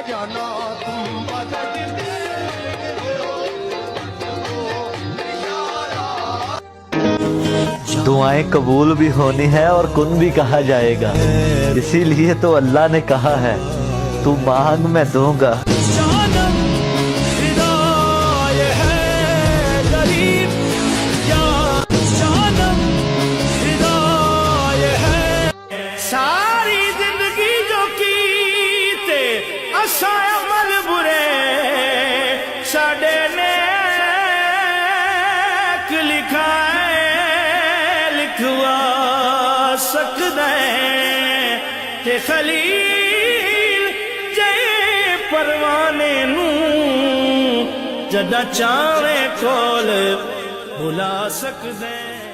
जाना तुम दुआएं कबूल भी होनी है और कुन भी कहा जाएगा, इसीलिए तो अल्लाह ने कहा है तू मांग मैं दूंगा। सारी जिंदगी जो की ते असा अमल बुरे साडे ने लिखाए लिखवा सकदा है ते खलील जे परवाने नू जदा चाहे कोल बुला सकदा है।